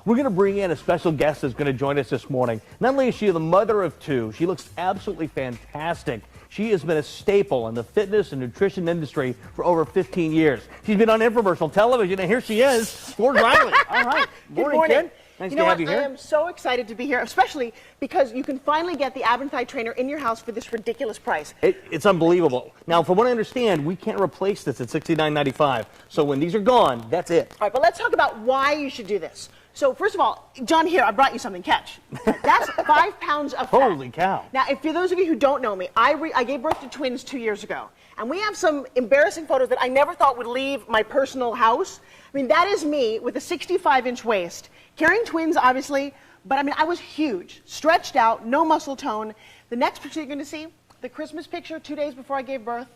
We're going to bring in a special guest that's going to join us this morning. Not only is she the mother of two, she looks absolutely fantastic. She has been a staple in the fitness and nutrition industry for over 15 years. She's been on infomercial television, and here she is, Forbes Riley. All right. Good morning. Ken. Nice to have you here. I am so excited to be here, especially because you can finally get the ab and thigh trainer in your house for this ridiculous price. It's unbelievable. Now, from what I understand, we can't replace this at $69.95. So when these are gone, that's it. All right, but let's talk about why you should do this. So first of all, John, here, I brought you something. Catch. That's 5 pounds of fat. Holy cow. Now, for those of you who don't know me, I gave birth to twins 2 years ago. And we have some embarrassing photos that I never thought would leave my personal house. I mean, that is me with a 65-inch waist, carrying twins, obviously. But, I mean, I was huge, stretched out, no muscle tone. The next picture you're going to see, the Christmas picture 2 days before I gave birth.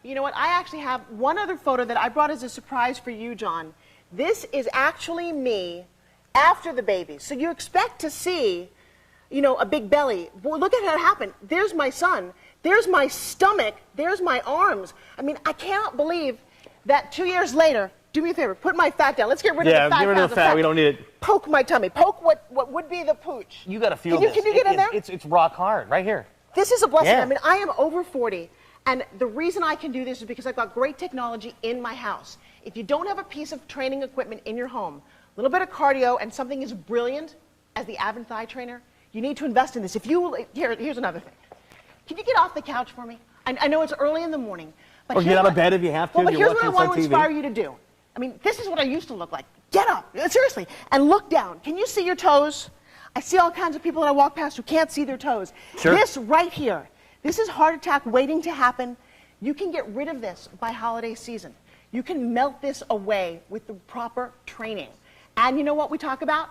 You know what? I actually have one other photo that I brought as a surprise for you, John. This is actually me after the baby. So you expect to see, you know, a big belly. Boy, look at how it happened. There's my son. There's my stomach. There's my arms. I mean, I cannot believe that 2 years later, do me a favor, put my fat down. Let's get rid of the fat. Yeah, get rid of the fat. We don't need it. Poke my tummy. Poke what would be the pooch. You got to feel this. Can you get in there? It's rock hard, right here. This is a blessing. Yeah. I mean, I am over 40, and the reason I can do this is because I've got great technology in my house. If you don't have a piece of training equipment in your home, a little bit of cardio, and something as brilliant as the ab and thigh trainer, you need to invest in this. Here's another thing. Can you get off the couch for me? I know it's early in the morning. But or get out of bed if you have to. Well, but here's what I want to inspire you to do. I mean, this is what I used to look like. Get up, seriously, and look down. Can you see your toes? I see all kinds of people that I walk past who can't see their toes. Sure. This right here, this is heart attack waiting to happen. You can get rid of this by holiday season. You can melt this away with the proper training. And you know what we talk about?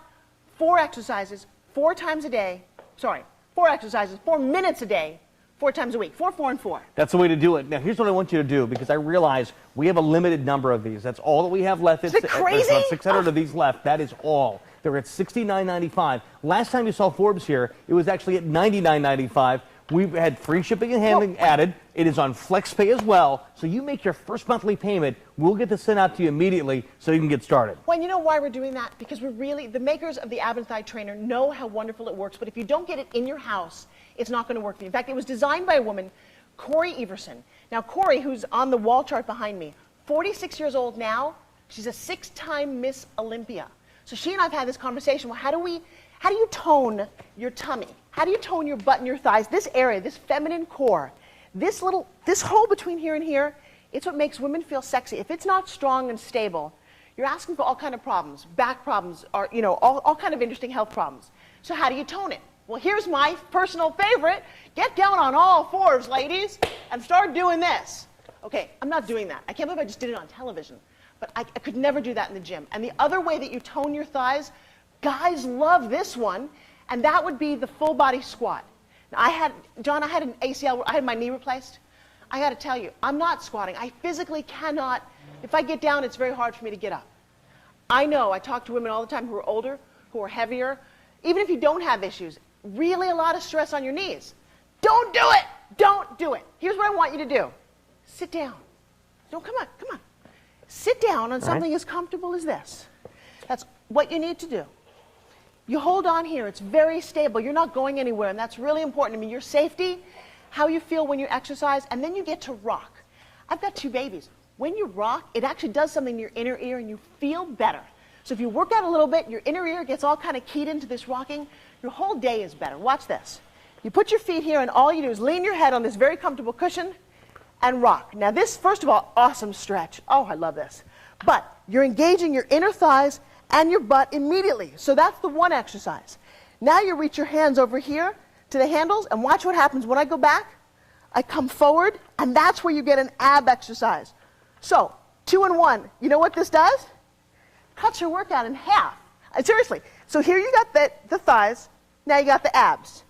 4 exercises, 4 times a day. Sorry, 4 exercises, 4 minutes a day, 4 times a week. 4, 4, and 4. That's the way to do it. Now, here's what I want you to do, because I realize we have a limited number of these. That's all that we have left. Is it crazy? There's about 600 of these left. That is all. They're at $69.95. Last time you saw Forbes here, it was actually at $99.95. We've had free shipping and handling added. It is on FlexPay as well. So you make your first monthly payment. We'll get this sent out to you immediately so you can get started. Well, you know why we're doing that? Because the makers of the ab and thigh trainer know how wonderful it works. But if you don't get it in your house, it's not going to work for you. In fact, it was designed by a woman, Corey Everson. Now, Corey, who's on the wall chart behind me, 46 years old now. She's a 6-time Miss Olympia. So she and I have had this conversation. Well, how do you tone your tummy? How do you tone your butt and your thighs? This area, this feminine core, this hole between here and here, it's what makes women feel sexy. If it's not strong and stable, you're asking for all kind of problems, back problems, or all kind of interesting health problems. So how do you tone it? Well, here's my personal favorite. Get down on all fours, ladies, and start doing this. Okay, I'm not doing that. I can't believe I just did it on television. But I could never do that in the gym. And the other way that you tone your thighs, guys love this one, and that would be the full body squat. Now, I had an ACL, I had my knee replaced. I got to tell you, I'm not squatting. I physically cannot. If I get down, it's very hard for me to get up. I know, I talk to women all the time who are older, who are heavier. Even if you don't have issues, really a lot of stress on your knees. Don't do it. Don't do it. Here's what I want you to do. Sit down. No, come on, come on. Sit down on something as comfortable as this. That's what you need to do. You hold on here. It's very stable. You're not going anywhere, and that's really important to me. Your safety, how you feel when you exercise, and then you get to rock. I've got 2 babies. When you rock, it actually does something to your inner ear, and you feel better. So if you work out a little bit, your inner ear gets all kind of keyed into this rocking, your whole day is better. Watch this. You put your feet here, and all you do is lean your head on this very comfortable cushion and rock. Now this, first of all, awesome stretch. Oh, I love this. But you're engaging your inner thighs and your butt immediately. So that's the one exercise. Now you reach your hands over here to the handles, and watch what happens. When I go back, I come forward, and that's where you get an ab exercise. So 2 in 1. You know what this does? Cuts your workout in half. Seriously. So here you got the thighs. Now you got the abs.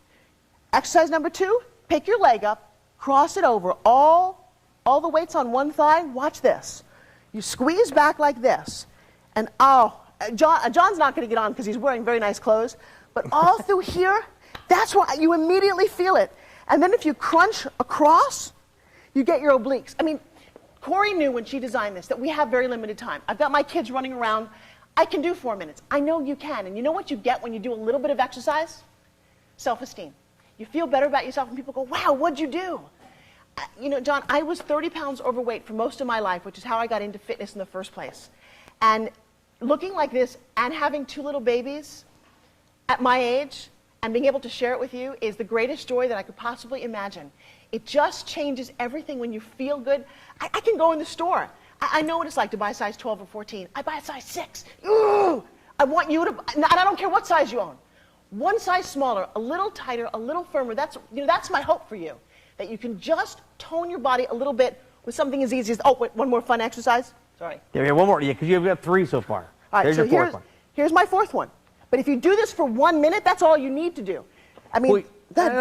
Exercise number 2, pick your leg up, cross it over, all the weights on one thigh. Watch this. You squeeze back like this. And John's not going to get on because he's wearing very nice clothes. But all through here, that's why you immediately feel it. And then if you crunch across, you get your obliques. I mean, Corey knew when she designed this that we have very limited time. I've got my kids running around. I can do 4 minutes. I know you can. And you know what you get when you do a little bit of exercise? Self-esteem. You feel better about yourself and people go, wow, what'd you do? You know, John, I was 30 pounds overweight for most of my life, which is how I got into fitness in the first place. And looking like this and having 2 little babies at my age and being able to share it with you is the greatest joy that I could possibly imagine. It just changes everything when you feel good. I can go in the store. I know what it's like to buy a size 12 or 14. I buy a size 6. Ooh, I want you to, and I don't care what size you own. One size smaller, a little tighter, a little firmer. That's my hope for you. That you can just tone your body a little bit with something as easy as, oh, wait, one more fun exercise. Sorry. Yeah, one more, because you've got 3 so far. All right, There's so your 4th one. Here's my 4th one. But if you do this for 1 minute, that's all you need to do. I mean, well,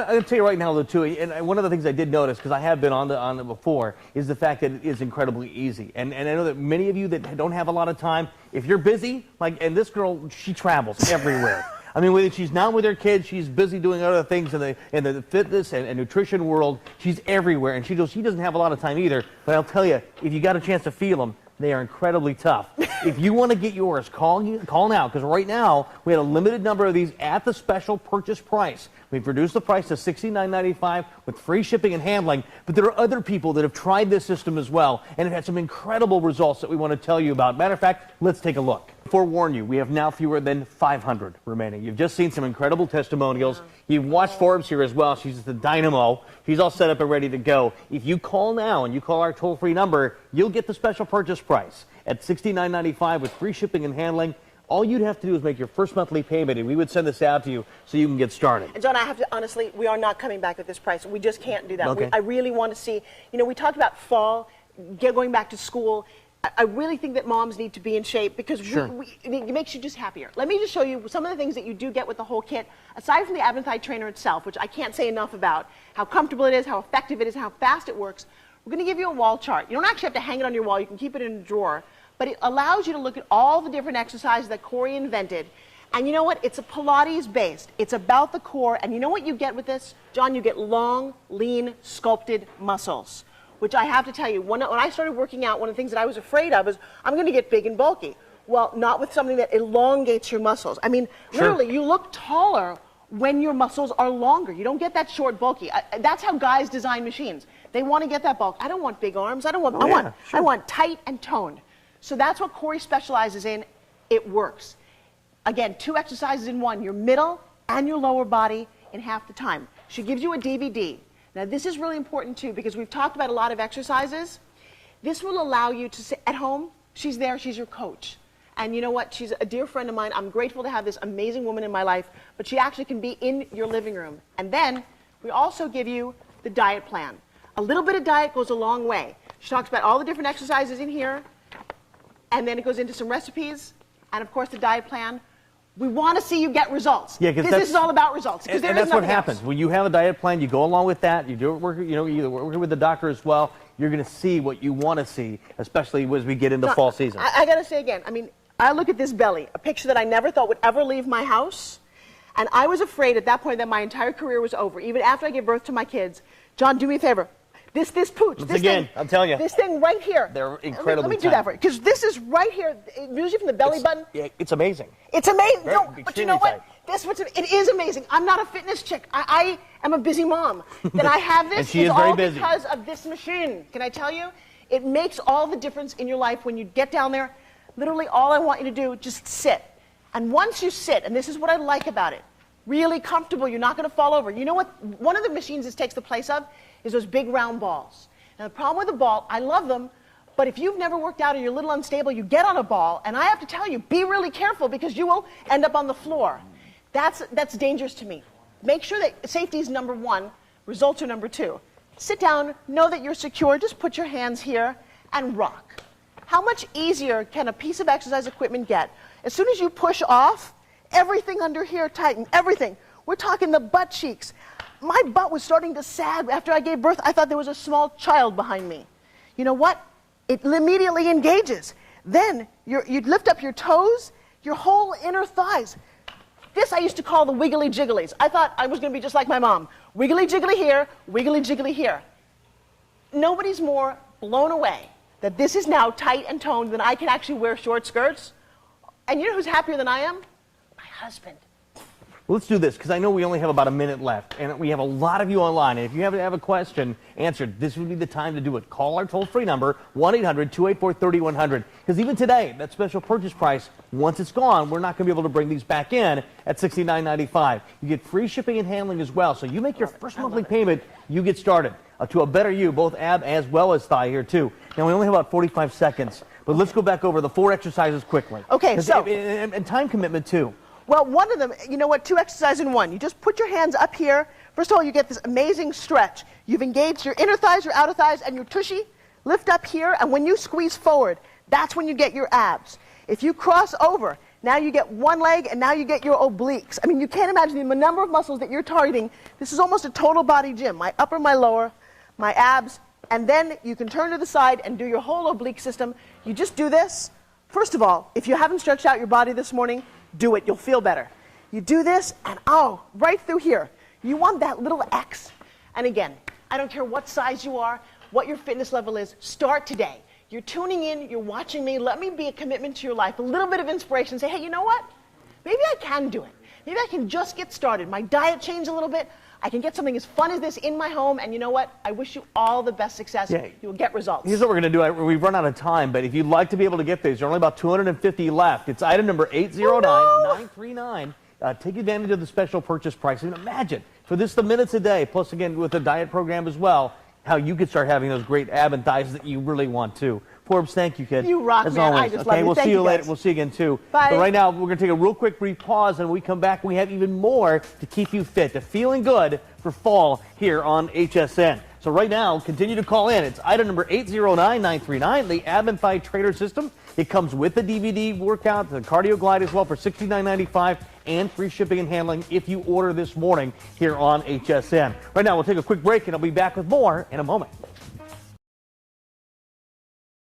I'll tell you right now, though, too, and one of the things I did notice, because I have been on it before, is the fact that it is incredibly easy. And I know that many of you that don't have a lot of time, if you're busy, and this girl, she travels everywhere. I mean, whether she's not with her kids, she's busy doing other things in the fitness and nutrition world. She's everywhere, and she doesn't have a lot of time either. But I'll tell you, if you got a chance to feel them, they are incredibly tough. If you want to get yours, call now, because right now we had a limited number of these at the special purchase price. We've reduced the price to $69.95 with free shipping and handling, but there are other people that have tried this system as well and have had some incredible results that we want to tell you about. Matter of fact, let's take a look. Forewarn you, we have now fewer than 500 remaining. You've just seen some incredible testimonials. You've watched Forbes here as well. She's the dynamo. She's all set up and ready to go. If you call now and you call our toll-free number, you'll get the special purchase price at $69.95 with free shipping and handling. All you'd have to do is make your first monthly payment, and we would send this out to you so you can get started. And John, I have to, honestly, we are not coming back at this price. We just can't do that. Okay. I really want to see, we talked about fall, going back to school. I really think that moms need to be in shape because it makes you just happier. Let me just show you some of the things that you do get with the whole kit. Aside from the ab and thigh trainer itself, which I can't say enough about, how comfortable it is, how effective it is, how fast it works, we're going to give you a wall chart. You don't actually have to hang it on your wall. You can keep it in a drawer. But it allows you to look at all the different exercises that Corey invented. And you know what? It's a Pilates based. It's about the core. And you know what you get with this? John, you get long, lean, sculpted muscles. Which I have to tell you, when I started working out, one of the things that I was afraid of is I'm going to get big and bulky. Well, not with something that elongates your muscles. I mean, literally, you look taller when your muscles are longer. You don't get that short, bulky. That's how guys design machines. They want to get that bulk. I don't want big arms. I want tight and toned. So that's what Corey specializes in. It works. Again, 2 exercises in one, your middle and your lower body in half the time. She gives you a DVD. Now, this is really important, too, because we've talked about a lot of exercises. This will allow you to sit at home. She's there. She's your coach. And you know what? She's a dear friend of mine. I'm grateful to have this amazing woman in my life, but she actually can be in your living room. And then we also give you the diet plan. A little bit of diet goes a long way. She talks about all the different exercises in here, and then it goes into some recipes, and, of course, the diet plan. We want to see you get results. Yeah, this is all about results. And that's what happens. When you have a diet plan, you go along with that. You do it, you're working with the doctor as well. You're going to see what you want to see, especially as we get into fall season. I got to say again, I mean, I look at this belly, a picture that I never thought would ever leave my house. And I was afraid at that point that my entire career was over. Even after I gave birth to my kids, John, do me a favor. This pooch. This thing, I'm telling you. This thing right here. They're incredibly Let me do that for you. Because this is right here, usually from the belly button. Yeah, it's amazing. It's amazing. Very, no, but you know what? It is amazing. I'm not a fitness chick. I am a busy mom. That I have this and she is all very busy. Because of this machine. Can I tell you? It makes all the difference in your life when you get down there. Literally, all I want you to do, just sit. And once you sit, and this is what I like about it, really comfortable, you're not going to fall over. You know what? One of the machines this takes the place of is those big round balls. Now, the problem with the ball, I love them, but if you've never worked out or you're a little unstable, you get on a ball, and I have to tell you, be really careful because you will end up on the floor. That's dangerous to me. Make sure that safety is number 1, results are number 2. Sit down, know that you're secure, just put your hands here and rock. How much easier can a piece of exercise equipment get? As soon as you push off, everything under here tighten, everything. We're talking the butt cheeks. My butt was starting to sag after I gave birth. I thought there was a small child behind me. You know what? It immediately engages. Then you'd lift up your toes, your whole inner thighs. This I used to call the wiggly jigglies. I thought I was going to be just like my mom. Wiggly jiggly here, wiggly jiggly here. Nobody's more blown away that this is now tight and toned than I can actually wear short skirts And you know who's happier than I am? My husband. Well, let's do this, because I know we only have about a minute left, and we have a lot of you online. And if you have a question answered, this would be the time to do it. Call our toll-free number, 1-800-284-3100. Because even today, that special purchase price, once it's gone, we're not going to be able to bring these back in at $69.95. You get free shipping and handling as well. So you make your first monthly payment, you get started to a better you, both ab as well as thigh here, too. Now, we only have about 45 seconds, but let's go back over the 4 exercises quickly. Okay, so... And time commitment, too. Well, one of them, you know what, 2 exercises in 1. You just put your hands up here. First of all, you get this amazing stretch. You've engaged your inner thighs, your outer thighs, and your tushy. Lift up here, and when you squeeze forward, that's when you get your abs. If you cross over, now you get one leg, and now you get your obliques. I mean, you can't imagine the number of muscles that you're targeting. This is almost a total body gym. My upper, my lower, my abs, and then you can turn to the side and do your whole oblique system. You just do this. First of all, if you haven't stretched out your body this morning, do it. You'll feel better. You do this, and oh, right through here. You want that little X. And again, I don't care what size you are, what your fitness level is, start today. You're tuning in, you're watching me. Let me be a commitment to your life, a little bit of inspiration. Say, hey, you know what? Maybe I can do it. Maybe I can just get started. My diet changed a little bit. I can get something as fun as this in my home, and you know what? I wish you all the best success. Yeah. You will get results. Here's what we're going to do. We've run out of time, but if you'd like to be able to get these, there are only about 250 left. It's item number 809939. Take advantage of the special purchase price. And imagine, for this, the minutes a day, plus again with the diet program as well, how you could start having those great ab and thighs that you really want to. Forbes, thank you, kid. You rock, as man. always. I just okay, love you. We'll Thank see you later. guys. We'll see you again, too. Bye. But right now, we're going to take a real quick brief pause, and when we come back, we have even more to keep you fit, to feeling good for fall here on HSN. So right now, continue to call in. It's item number 809939, the Ab and Thigh Trainer System. It comes with the DVD workout, the Cardio Glide as well for $69.95, and free shipping and handling if you order this morning here on HSN. Right now, we'll take a quick break, and I'll be back with more in a moment.